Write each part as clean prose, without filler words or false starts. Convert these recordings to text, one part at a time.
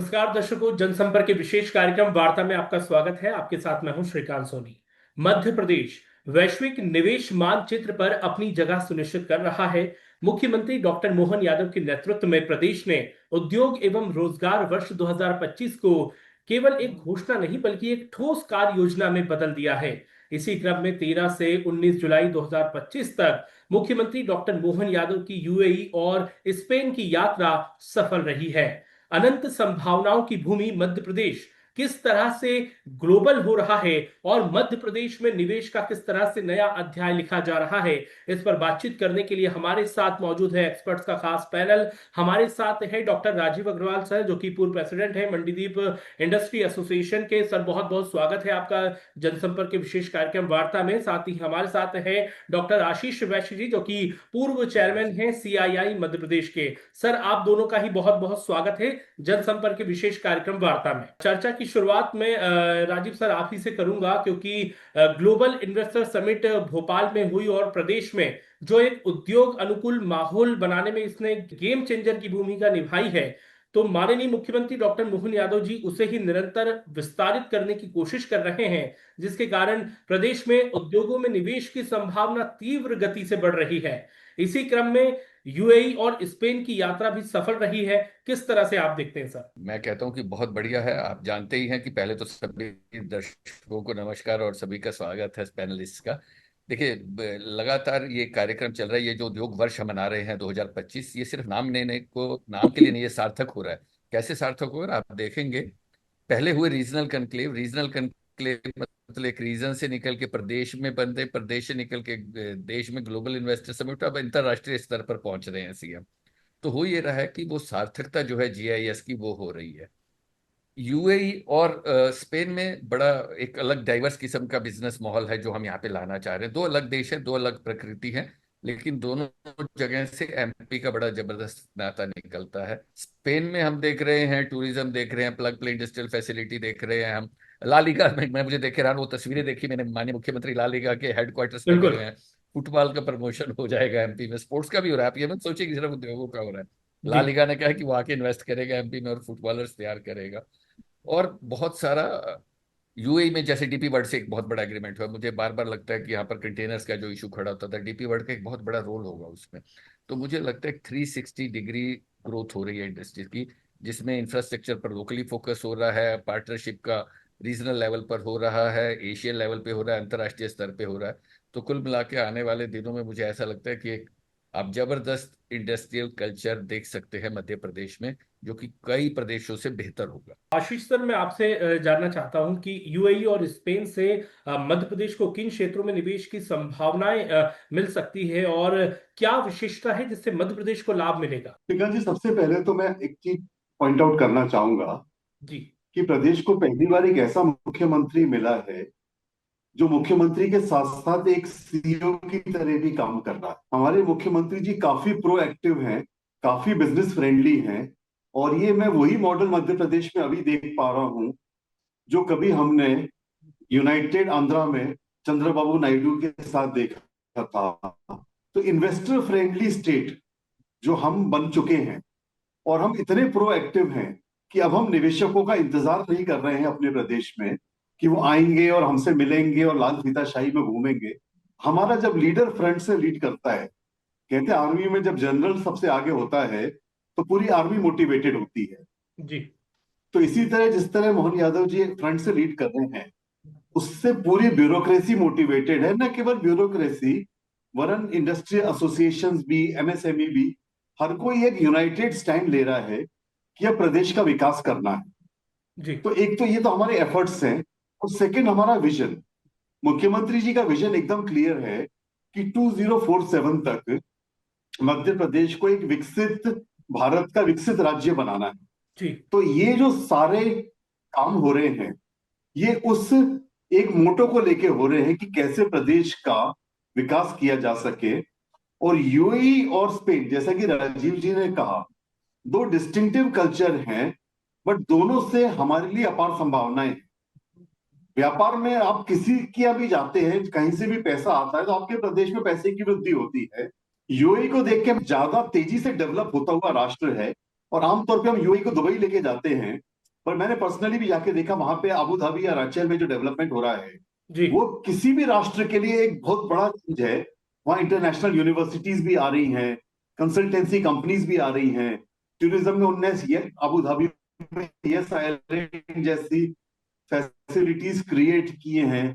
नमस्कार दर्शकों, जनसंपर्क के विशेष कार्यक्रम वार्ता में आपका स्वागत है। आपके साथ मैं हूं श्रीकांत सोनी। मध्य प्रदेश वैश्विक निवेश मानचित्र पर अपनी जगह सुनिश्चित कर रहा है। मुख्यमंत्री डॉक्टर मोहन यादव के नेतृत्व में प्रदेश ने उद्योग एवं रोजगार वर्ष 2025 को केवल एक घोषणा नहीं बल्कि एक ठोस कार्य योजना में बदल दिया है। इसी क्रम में 13 से 19 जुलाई 2025 तक मुख्यमंत्री डॉक्टर मोहन यादव की यूएई और स्पेन की यात्रा सफल रही है। अनंत संभावनाओं की भूमि मध्य प्रदेश किस तरह से ग्लोबल हो रहा है और मध्य प्रदेश में निवेश का किस तरह से नया अध्याय लिखा जा रहा है, इस पर बातचीत करने के लिए हमारे साथ मौजूद है एक्सपर्ट्स का खास पैनल। हमारे साथ है डॉक्टर राजीव अग्रवाल सर, जो कि पूर्व प्रेसिडेंट है मंडीदीप इंडस्ट्री एसोसिएशन के। सर, बहुत बहुत स्वागत है आपका जनसंपर्क के विशेष कार्यक्रम वार्ता में। साथ ही हमारे साथ है डॉक्टर आशीष वैश्य जी, जो कि पूर्व चेयरमैन है सीआईआई मध्य प्रदेश के। सर, आप दोनों का ही बहुत बहुत स्वागत है जनसंपर्क के विशेष कार्यक्रम वार्ता में। चर्चा की शुरुआत में राजीव सर आप ही से करूंगा, क्योंकि ग्लोबल इन्वेस्टर समिट भोपाल में हुई और प्रदेश में जो एक उद्योग अनुकूल माहौल बनाने में इसने गेम चेंजर की भूमिका निभाई है, तो माननीय मुख्यमंत्री डॉक्टर मोहन यादव जी उसे ही निरंतर विस्तारित करने की कोशिश कर रहे हैं, जिसके कारण प्रदेश में उद्योगों में निवेश की संभावना तीव्र गति से बढ़ रही है। इसी क्रम में यूएई और स्पेन की यात्रा भी सफल रही है। किस तरह से आप देखते हैं सर? मैं कहता हूं कि बहुत बढ़िया है। आप जानते ही हैं कि पहले तो सभी दर्शकों को नमस्कार और सभी का स्वागत है पैनलिस्ट का। देखिए, लगातार ये कार्यक्रम चल रहा है। ये जो उद्योग वर्ष हम मना रहे हैं 2025, ये सिर्फ नाम लेने को, नाम के लिए नहीं, ये सार्थक हो रहा है। कैसे सार्थक हो रहा है आप देखेंगे। पहले हुए रीजनल कनक्लेव मतलब एक रीजन से निकल के प्रदेश में बनते, प्रदेश से निकल के देश में ग्लोबल इन्वेस्टर समिट, अब अंतरराष्ट्रीय स्तर पर पहुंच रहे हैं सीएम। तो हो ये रहा है कि वो सार्थकता जो है जीआईएस की वो हो रही है। यूएई और स्पेन में बड़ा एक अलग डाइवर्स किस्म का बिजनेस माहौल है जो हम यहाँ पे लाना चाह रहे हैं। दो अलग देश है, दो अलग प्रकृति है, लेकिन दोनों जगह से एमपी का बड़ा जबरदस्त नाता निकलता है। स्पेन में हम देख रहे हैं टूरिज्म देख रहे हैं, प्लग प्ले इंडस्ट्रियल फैसिलिटी देख रहे हैं हम। ला लीगा मैं मुझे देख रहा हूँ, वो तस्वीरें देखी मैंने, माननीय मुख्यमंत्री ला लीगा के हेडक्वार्टर्स लगे बिल्कुल। हुए हैं। फुटबॉल का प्रमोशन हो जाएगा एमपी में, स्पोर्ट्स का भी हो रहा है। आप ये मत सोचिए कि सिर्फ उद्योगों का हो रहा है। ला जी। लीगा ने कहा कि वो आके इन्वेस्ट करेगा एमपी में और फुटबॉलर्स तैयार करेगा। और बहुत सारा यूएई में जैसे डीपी वर्ल्ड से एक बहुत बड़ा एग्रीमेंट हुआ। मुझे बार बार लगता है कि यहाँ पर कंटेनर्स का जो इशू खड़ा होता था, डीपी वर्ल्ड का एक बहुत बड़ा रोल होगा उसमें। तो मुझे लगता है 360 डिग्री ग्रोथ हो रही है इंडस्ट्री की, जिसमें इंफ्रास्ट्रक्चर पर लोकली फोकस हो रहा है, पार्टनरशिप का रीजनल लेवल पर हो रहा है, एशियन लेवल पे हो रहा है, अंतर्राष्ट्रीय स्तर पे हो रहा है। तो कुल मिला के आने वाले दिनों में मुझे ऐसा लगता है कि एक आप जबरदस्त इंडस्ट्रियल कल्चर देख सकते हैं मध्य प्रदेश में, जो कि कई प्रदेशों से बेहतर होगा। आशीष सर, मैं आपसे जानना चाहता हूं कि यूएई और स्पेन से मध्य प्रदेश को किन क्षेत्रों में निवेश की संभावनाएं मिल सकती है और क्या विशेषता है जिससे मध्य प्रदेश को लाभ मिलेगा? टिका जी, सबसे पहले तो मैं एक चीज पॉइंट आउट करना चाहूंगा जी। कि प्रदेश को पहली बार एक ऐसा मुख्यमंत्री मिला है जो मुख्यमंत्री के साथ साथ एक सीईओ की तरह भी काम कर रहा है। हमारे मुख्यमंत्री जी काफी प्रोएक्टिव हैं, काफी बिजनेस फ्रेंडली हैं, और ये मैं वही मॉडल मध्य प्रदेश में अभी देख पा रहा हूं जो कभी हमने यूनाइटेड आंध्रा में चंद्रबाबू नायडू के साथ देखा था। तो इन्वेस्टर फ्रेंडली स्टेट जो हम बन चुके हैं, और हम इतने प्रोएक्टिव हैं कि अब हम निवेशकों का इंतजार नहीं कर रहे हैं अपने प्रदेश में कि वो आएंगे और हमसे मिलेंगे और लाल फीताशाही में घूमेंगे। हमारा जब लीडर फ्रंट से लीड करता है, कहते हैं आर्मी में जब जनरल सबसे आगे होता है तो पूरी आर्मी मोटिवेटेड होती है। जी। तो इसी तरह जिस तरह मोहन यादव जी फ्रंट से लीड कर रहे हैं, उससे पूरी ब्यूरोक्रेसी मोटिवेटेड है। न केवल ब्यूरोक्रेसी, वरन इंडस्ट्रियल एसोसिएशंस भी, एमएसएमई भी, हर कोई एक यूनाइटेड स्टैंड ले रहा है कि अब प्रदेश का विकास करना है। जी। तो एक तो ये तो हमारे एफर्ट्स हैं, और सेकंड हमारा विजन। मुख्यमंत्री जी का विजन एकदम क्लियर है कि 2047 तक मध्य प्रदेश को एक विकसित भारत का विकसित राज्य बनाना है। जी। तो ये जो सारे काम हो रहे हैं, ये उस एक मोटो को लेके हो रहे हैं कि कैसे प्रदेश का विकास किया जा सके। और यूएई और स्पेन, जैसा कि राजीव जी ने कहा, दो डिस्टिंक्टिव कल्चर हैं, बट दोनों से हमारे लिए अपार संभावनाएं हैं। व्यापार में आप किसी की अभी जाते हैं, कहीं से भी पैसा आता है तो आपके प्रदेश में पैसे की वृद्धि होती है। यूएई को देख के ज्यादा तेजी से डेवलप होता हुआ राष्ट्र है, और आमतौर पे हम यूएई को दुबई लेके जाते हैं पर मैंने पर्सनली भी जाके देखा वहां पे अबू धाबी या रांची में जो डेवलपमेंट हो रहा है जी वो किसी भी राष्ट्र के लिए एक बहुत बड़ा चीज है। वहाँ इंटरनेशनल यूनिवर्सिटीज भी आ रही हैं, कंसल्टेंसी कंपनीज भी आ रही हैं, टूरिज्म में उनने ये अबू धाबी में यस आइलैंड जैसी फैसिलिटीज क्रिएट किए हैं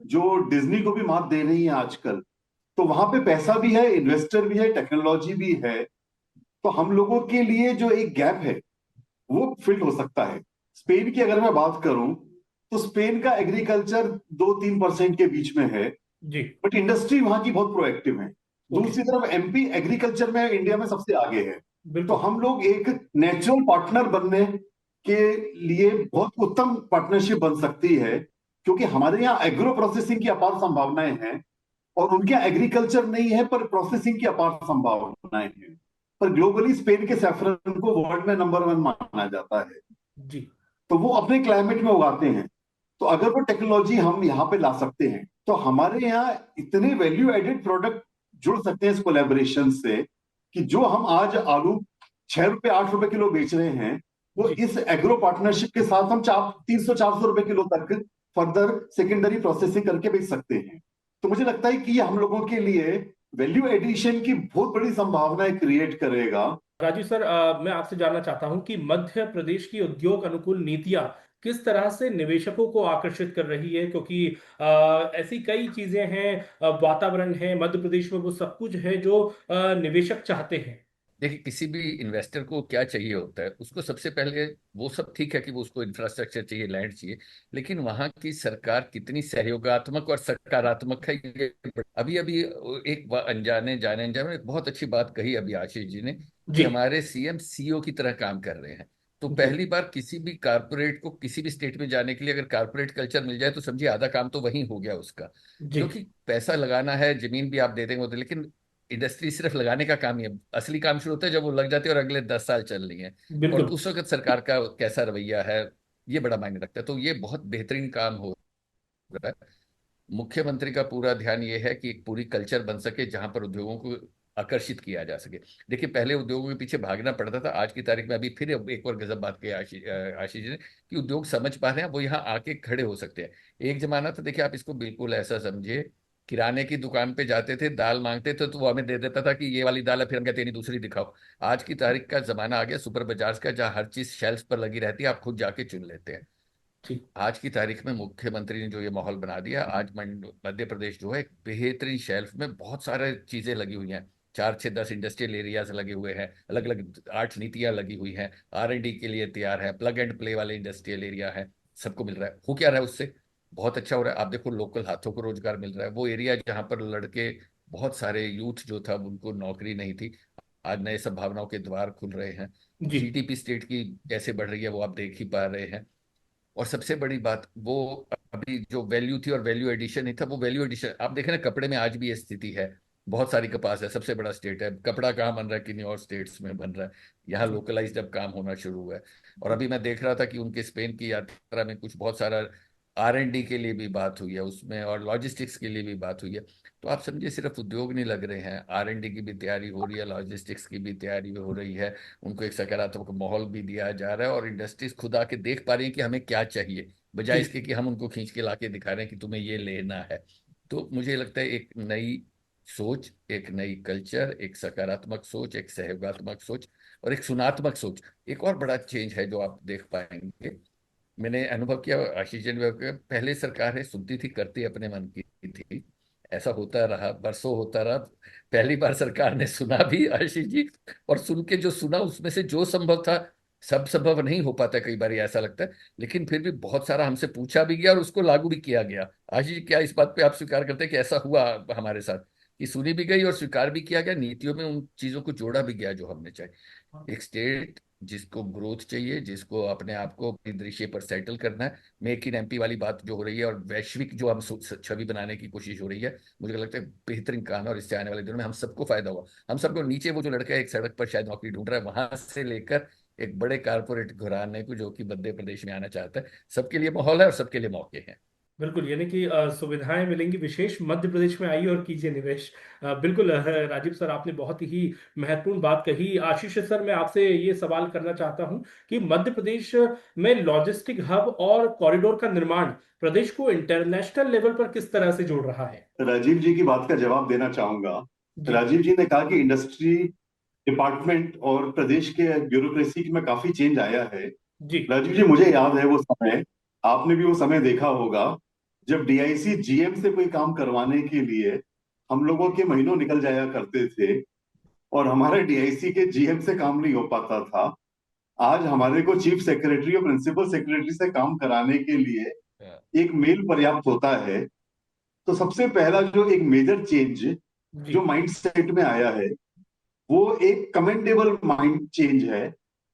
जो डिज्नी को भी मात दे रही है आजकल। तो वहां पे पैसा भी है, इन्वेस्टर भी है, टेक्नोलॉजी भी है। तो हम लोगों के लिए जो एक गैप है वो फिल हो सकता है। स्पेन की अगर मैं बात करूं तो स्पेन का एग्रीकल्चर 2-3% के बीच में है, जी। बट इंडस्ट्री वहां की बहुत प्रोएक्टिव है। ओके। दूसरी तरफ एमपी एग्रीकल्चर में इंडिया में सबसे आगे है। तो बिल्कुल। हम लोग एक नेचुरल पार्टनर बनने के लिए बहुत उत्तम पार्टनरशिप बन सकती है, क्योंकि हमारे यहाँ एग्रो प्रोसेसिंग की अपार संभावनाएं हैं और उनके यहाँ एग्रीकल्चर नहीं है पर प्रोसेसिंग की अपार संभावनाएं हैं। पर ग्लोबली स्पेन के सैफरन को वर्ल्ड में नंबर 1 माना जाता है। जी तो वो अपने क्लाइमेट में उगाते हैं। तो अगर वो टेक्नोलॉजी हम यहाँ पे ला सकते हैं तो हमारे यहाँ इतने वैल्यू एडेड प्रोडक्ट जुड़ सकते हैं इस कोलेबोरेशन से, कि जो हम आज आलू 6 रुपए 8 रुपए किलो बेच रहे हैं वो जी। इस एग्रो पार्टनरशिप के साथ हम 300-400 रुपए किलो तक फर्दर सेकेंडरी प्रोसेसिंग करके बेच सकते हैं। तो मुझे लगता है कि ये हम लोगों के लिए वैल्यू एडिशन की बहुत बड़ी संभावनाएं क्रिएट करेगा। राजू सर, मैं आपसे जानना चाहता हूं कि मध्य प्रदेश की उद्योग अनुकूल नीतियां किस तरह से निवेशकों को आकर्षित कर रही है, क्योंकि ऐसी कई चीजें हैं, वातावरण है मध्य प्रदेश में, वो सब कुछ है जो निवेशक चाहते हैं। देखिए, किसी भी इन्वेस्टर को क्या चाहिए होता है, उसको सबसे पहले वो सब ठीक है कि वो उसको इंफ्रास्ट्रक्चर चाहिए, लैंड चाहिए, लेकिन वहां की सरकार कितनी सहयोगात्मक और सकारात्मक है ये अभी अभी एक अनजाने जाने अनजाने एक बहुत अच्छी बात कही अभी आशीष जी ने, कि जी हमारे सीएम सीईओ की तरह काम कर रहे हैं। तो जी पहली बार किसी भी कारपोरेट को किसी भी स्टेट में जाने के लिए अगर कारपोरेट कल्चर मिल जाए तो समझिए आधा काम तो वहीं हो गया उसका। जी। क्योंकि पैसा लगाना है, जमीन भी आप दे देंगे लेकिन इंडस्ट्री सिर्फ लगाने का काम ही है। असली काम शुरू होता है जब वो लग जाती है और अगले 10 साल चल रही है। और बिल्कुल। उस वक्त सरकार का कैसा रवैया है, ये बड़ा मायने रखता है। तो ये बहुत बेहतरीन काम हो रहा है। मुख्यमंत्री का पूरा ध्यान ये है कि एक पूरी कल्चर बन सके जहां पर उद्योगों को आकर्षित किया जा सके। देखिए, पहले उद्योगों के पीछे भागना पड़ता था, आज की तारीख में अभी फिर एक और गजब बात कही आशीष जी ने, कि उद्योग समझ पा रहे हैं, वो यहाँ आके खड़े हो सकते हैं। एक जमाना था, देखिए आप इसको बिल्कुल ऐसा समझिए, किराने की दुकान पे जाते थे, दाल मांगते थे तो वो हमें दे देता था कि ये वाली दाल है, फिर हम कहते नहीं दूसरी दिखाओ। आज की तारीख का जमाना आ गया सुपर बाजार्स का, जहाँ हर चीज शेल्फ पर लगी रहती है, आप खुद जाके चुन लेते हैं। ठीक। आज की तारीख में मुख्यमंत्री ने जो ये माहौल बना दिया, आज मध्य प्रदेश जो है एक बेहतरीन शेल्फ में बहुत सारे चीजें लगी हुई हैं। 4 6 10 इंडस्ट्रियल एरियाज लगे हुए हैं, अलग अलग 8 नीतियां लगी हुई हैं, R&D के लिए तैयार है, प्लग एंड प्ले वाले इंडस्ट्रियल एरिया है। सबको मिल रहा है, हो क्या रहा है उससे, बहुत अच्छा हो रहा है। आप देखो, लोकल हाथों को रोजगार मिल रहा है। वो एरिया जहाँ पर लड़के, बहुत सारे यूथ जो था उनको नौकरी नहीं थी, आज नए संभावनाओं के द्वार खुल रहे हैं। जी जीडीपी स्टेट की कैसे बढ़ रही है वो आप देख ही पा रहे हैं। और सबसे बड़ी बात, वो अभी जो वैल्यू थी और वैल्यू एडिशन नहीं था, वो वैल्यू एडिशन आप देखें ना, कपड़े में आज भी ये स्थिति है। बहुत सारी कपास है, सबसे बड़ा स्टेट है, कपड़ा कहाँ बन रहा है, किन्हीं और स्टेट्स में बन रहा है। यहाँ जी लोकलाइज्ड अब काम होना शुरू हुआ है। और अभी मैं देख रहा था कि उनके स्पेन की यात्रा में कुछ बहुत सारा R&D के लिए भी बात हुई है उसमें, और लॉजिस्टिक्स के लिए भी बात हुई है। तो आप समझिए, सिर्फ उद्योग नहीं लग रहे हैं, R&D की भी तैयारी हो रही है, लॉजिस्टिक्स की भी तैयारी हो रही है। उनको एक सकारात्मक माहौल भी दिया जा रहा है, और इंडस्ट्रीज खुद आके देख पा रही है कि हमें क्या चाहिए, बजाय जी। इसके कि हम उनको खींच के लाके दिखा रहे हैं कि तुम्हें ये लेना है। तो मुझे लगता है एक नई सोच, एक नई कल्चर, एक सकारात्मक सोच, एक सहयोगात्मक सोच और एक सुनात्मक सोच, एक और बड़ा चेंज है जो आप देख पाएंगे। मैंने अनुभव किया, आशीष जी ने भी किया, पहले सरकारें सुनती थी, करती अपने मन की थी। ऐसा होता रहा, बरसों होता रहा। पहली बार सरकार ने सुना भी आशीष जी, और सुन के जो सुना उसमें से जो संभव था, सब संभव नहीं हो पाता, कई बार ऐसा लगता है, लेकिन फिर भी बहुत सारा हमसे पूछा भी गया और उसको लागू भी किया गया। आशीष जी, क्या इस बात पे आप स्वीकार करते हैं कि ऐसा हुआ हमारे साथ, कि सुनी भी गई और स्वीकार भी किया गया, नीतियों में उन चीजों को जोड़ा भी गया जो हमने चाहिए? एक स्टेट जिसको ग्रोथ चाहिए, जिसको अपने आप को अपनी दृश्य पर सेटल करना है, मेक इन एमपी वाली बात जो हो रही है, और वैश्विक जो हम छवि बनाने की कोशिश हो रही है, मुझे लगता है बेहतरीन काम है। और इससे आने वाले दिनों में हम सबको फायदा होगा। हम सबको, नीचे वो जो लड़का एक सड़क पर शायद नौकरी ढूंढ रहा है, वहां से लेकर एक बड़े कारपोरेट घराने को जो कि मध्य प्रदेश में आना चाहता है, सबके लिए माहौल है और सबके लिए मौके हैं। बिल्कुल, यानी कि सुविधाएं मिलेंगी विशेष, मध्य प्रदेश में आइए और कीजिए निवेश। बिल्कुल राजीव सर, आपने बहुत ही महत्वपूर्ण बात कही। आशीष सर, मैं आपसे ये सवाल करना चाहता हूं कि मध्य प्रदेश में लॉजिस्टिक हब और कॉरिडोर का निर्माण प्रदेश को इंटरनेशनल लेवल पर किस तरह से जोड़ रहा है? राजीव जी की बात का जवाब देना चाहूंगा। जी। राजीव जी ने कहा कि इंडस्ट्री डिपार्टमेंट और प्रदेश के ब्यूरोक्रेसी में काफी चेंज आया है। जी। राजीव जी, मुझे याद है वो समय, आपने भी वो समय देखा होगा, जब डीआईसी जीएम से कोई काम करवाने के लिए हम लोगों के महीनों निकल जाया करते थे, और हमारे डीआईसी के जीएम से काम नहीं हो पाता था। आज हमारे को चीफ सेक्रेटरी और प्रिंसिपल सेक्रेटरी से काम कराने के लिए हाँ, एक मेल पर्याप्त होता है। तो सबसे पहला जो एक मेजर चेंज जी। जो माइंड सेट में आया है, वो एक कमेंडेबल माइंड चेंज है,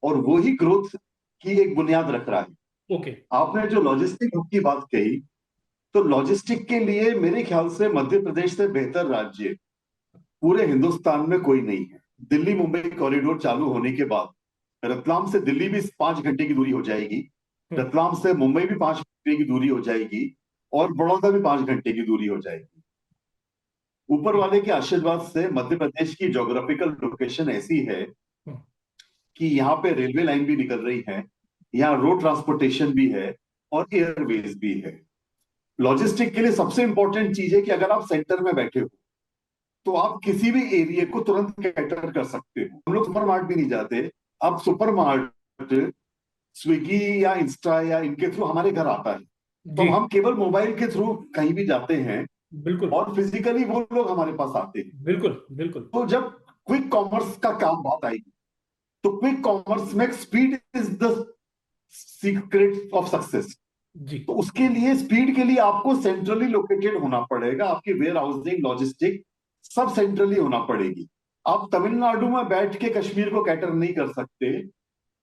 और वो ही ग्रोथ की एक बुनियाद रख रहा है। ओके। आपने जो लॉजिस्टिक हब की बात कही, तो लॉजिस्टिक के लिए मेरे ख्याल से मध्य प्रदेश से बेहतर राज्य पूरे हिंदुस्तान में कोई नहीं है। दिल्ली मुंबई कॉरिडोर चालू होने के बाद रतलाम से दिल्ली भी 5 घंटे की दूरी हो जाएगी, हम्म। रतलाम से मुंबई भी 5 घंटे की दूरी हो जाएगी, और बड़ौदा भी 5 घंटे की दूरी हो जाएगी। ऊपर वाले के आशीर्वाद से मध्य प्रदेश की ज्योग्राफिकल लोकेशन ऐसी है हम्म। कि यहाँ पे रेलवे लाइन भी निकल रही है, यहाँ रोड ट्रांसपोर्टेशन भी है, और एयरवेज भी है। लॉजिस्टिक के लिए सबसे इंपॉर्टेंट चीज है कि अगर आप सेंटर में बैठे हो, तो आप किसी भी एरिया को तुरंत कैटर कर सकते हो। हम लोग सुपरमार्ट भी नहीं जाते, अब सुपरमार्ट स्विगी या इंस्टा या इनके थ्रू हमारे घर आता है, तो जी। हम केवल मोबाइल के थ्रू कहीं भी जाते हैं, बिल्कुल। और फिजिकली वो लोग हमारे पास आते हैं। बिल्कुल। बिल्कुल। तो जब क्विक कॉमर्स का काम बात आएगी, तो क्विक कॉमर्स में speed is the secret of success. जी। तो उसके लिए, स्पीड के लिए आपको सेंट्रली लोकेटेड होना पड़ेगा, आपकी वेयर हाउसिंग लॉजिस्टिक सब सेंट्रली होना पड़ेगी। आप तमिलनाडु में बैठ के कश्मीर को कैटर नहीं कर सकते,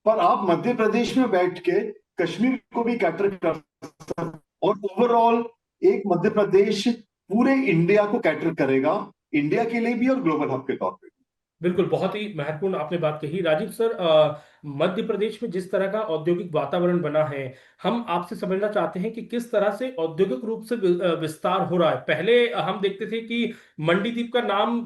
पर आप मध्य प्रदेश में बैठ के कश्मीर को भी कैटर कर सकते, और ओवरऑल एक मध्य प्रदेश पूरे इंडिया को कैटर करेगा, इंडिया के लिए भी और ग्लोबल हब के तौर पे। बिल्कुल, बहुत ही महत्वपूर्ण आपने बात कही राजीव सर। मध्य प्रदेश में जिस तरह का औद्योगिक वातावरण बना है, हम आपसे समझना चाहते हैं कि किस तरह से औद्योगिक रूप से विस्तार हो रहा है। पहले हम देखते थे कि मंडीदीप का नाम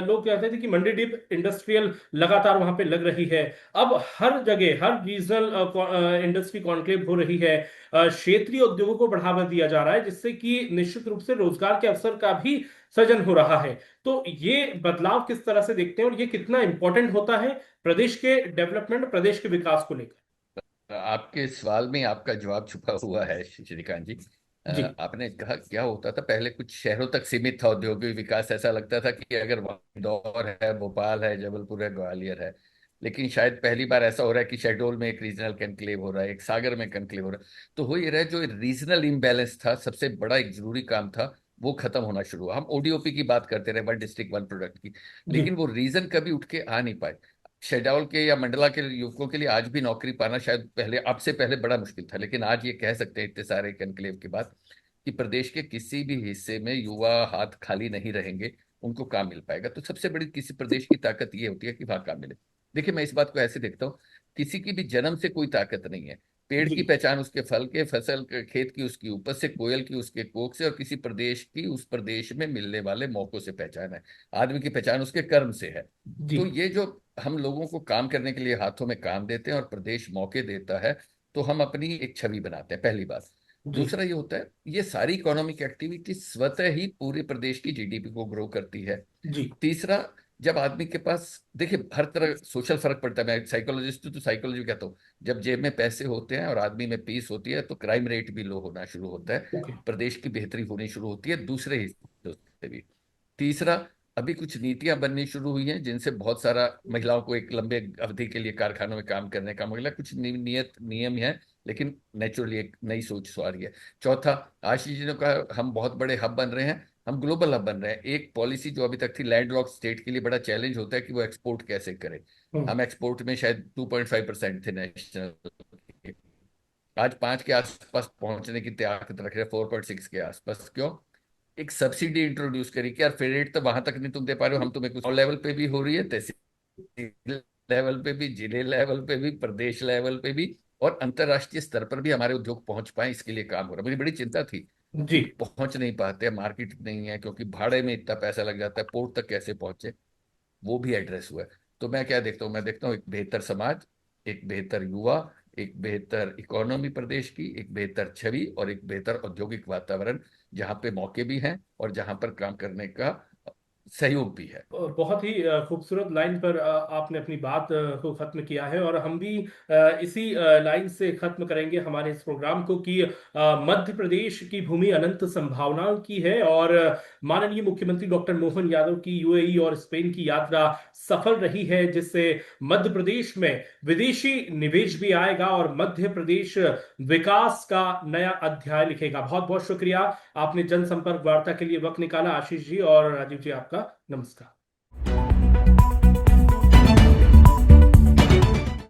लोग कहते थे कि मंडीदीप इंडस्ट्रियल लगातार वहां पे लग रही है। अब हर जगह हर रीजनल इंडस्ट्री कॉन्क्लेव हो रही है। क्षेत्रीय उद्योगों को बढ़ावा दिया जा रहा है, जिससे कि निश्चित रूप से रोजगार के अवसर का भी सृजन हो रहा है। तो ये बदलाव किस तरह से देखते हैं और ये कितना इंपॉर्टेंट होता है प्रदेश के डेवलपमेंट, प्रदेश के विकास को लेकर? आपके सवाल में आपका जवाब छुपा हुआ है श्रीकांत जी। जी। आपने कहा क्या होता था पहले, कुछ शहरों तक सीमित था औद्योगिक विकास। ऐसा लगता था कि अगर वहाँ इंदौर है, भोपाल है, जबलपुर है, ग्वालियर है। लेकिन शायद पहली बार ऐसा हो रहा है कि शहडोल में एक रीजनल कनक्लेव हो रहा है, एक सागर में कनक्लेव हो रहा है। तो हो ये रहा है, जो रीजनल इम्बैलेंस था, सबसे बड़ा एक जरूरी काम था, वो खत्म होना शुरू हुआ। हम ओडीओपी की बात करते रहे, वन डिस्ट्रिक्ट वन प्रोडक्ट की, जी। लेकिन वो रीजन कभी उठ के आ नहीं पाए। शहडोल के या मंडला के युवकों के लिए आज भी नौकरी पाना शायद पहले, अब से पहले बड़ा मुश्किल था, लेकिन आज ये कह सकते हैं इतने सारे कनक्लेव के बाद कि प्रदेश के किसी भी हिस्से में युवा हाथ खाली नहीं रहेंगे, उनको काम मिल पाएगा। तो सबसे बड़ी किसी प्रदेश की ताकत ये होती है कि वहां काम मिले। देखिए, मैं इस बात को ऐसे देखता हूँ, किसी की भी जन्म से कोई ताकत नहीं है। पेड़ जी। की पहचान उसके फल के, फसल के, खेत की उसकी उपज से, कोयल की उसके कोक से, और किसी प्रदेश की उस प्रदेश में मिलने वाले मौकों से पहचान है। आदमी की पहचान उसके कर्म से है। जी। तो ये जो हम लोगों को काम करने के लिए हाथों में काम देते हैं और प्रदेश मौके देता है, तो हम अपनी एक छवि बनाते हैं, पहली बात। जी। दूसरा ये होता है, ये सारी इकोनॉमिक एक्टिविटी स्वतः ही पूरे प्रदेश की जीडीपी को ग्रो करती है। जी। तीसरा, जब आदमी के पास, देखिए हर तरह सोशल फर्क पड़ता है। मैं साइकोलॉजिस्ट हूँ, तो साइकोलॉजी कहता हूँ, जब जेब में पैसे होते हैं और आदमी में पीस होती है, तो क्राइम रेट भी लो होना शुरू होता है, ओके। प्रदेश की बेहतरी होनी शुरू होती है दूसरे हिस्सों से भी। तीसरा, अभी कुछ नीतियां बननी शुरू हुई हैं जिनसे बहुत सारा महिलाओं को एक लंबे अवधि के लिए कारखानों में काम करने का मौका, कुछ नियत नियम है, लेकिन नेचुरली एक नई सोच आ रही है। चौथा, आशीष जी ने कहा हम बहुत बड़े हब बन रहे हैं, हम ग्लोबल हब बन रहे हैं। एक पॉलिसी जो अभी तक थी, लैंडलॉक्ड स्टेट के लिए बड़ा चैलेंज होता है कि वो एक्सपोर्ट कैसे करें। हम्म। हम एक्सपोर्ट में शायद 2.5% थे नेशनल, आज 5 के आसपास पहुंचने की ताकत रख रहे हैं, 4.6 के आसपास। क्यों? एक सब्सिडी इंट्रोड्यूस करी कि यार फेडेट तो वहां तक नहीं तुम दे पा रहे हो, हम तुम्हें कुछ लेवल पे भी हो रही है, तहसील लेवल पे भी, जिले लेवल पे भी, प्रदेश लेवल पे भी, और अंतरराष्ट्रीय स्तर पर भी हमारे उद्योग पहुंच पाए, इसके लिए काम हो रहा है। मुझे बड़ी चिंता थी जी। क्योंकि पहुंच नहीं पाते, मार्केट नहीं है, क्योंकि भाड़े में इतना पैसा लग जाता है, पोर्ट तक कैसे पहुंचे, वो भी एड्रेस हुआ है। तो मैं क्या देखता हूँ, मैं देखता हूँ एक बेहतर समाज, एक बेहतर युवा, एक बेहतर इकोनॉमी प्रदेश की, एक बेहतर छवि और एक बेहतर औद्योगिक वातावरण, जहाँ पे मौके भी हैं और जहाँ पर काम करने का सहयोग भी है। और बहुत ही खूबसूरत लाइन पर आपने अपनी बात को खत्म किया है, और हम भी इसी लाइन से खत्म करेंगे हमारे इस प्रोग्राम को कि मध्य प्रदेश की भूमि अनंत संभावनाओं की है, और माननीय मुख्यमंत्री डॉक्टर मोहन यादव की यूएई और स्पेन की यात्रा सफल रही है, जिससे मध्य प्रदेश में विदेशी निवेश भी आएगा और मध्य प्रदेश विकास का नया अध्याय लिखेगा। बहुत बहुत शुक्रिया, आपने जनसंपर्क वार्ता के लिए वक्त निकाला। आशीष जी और राजीव जी, आपका नमस्कार।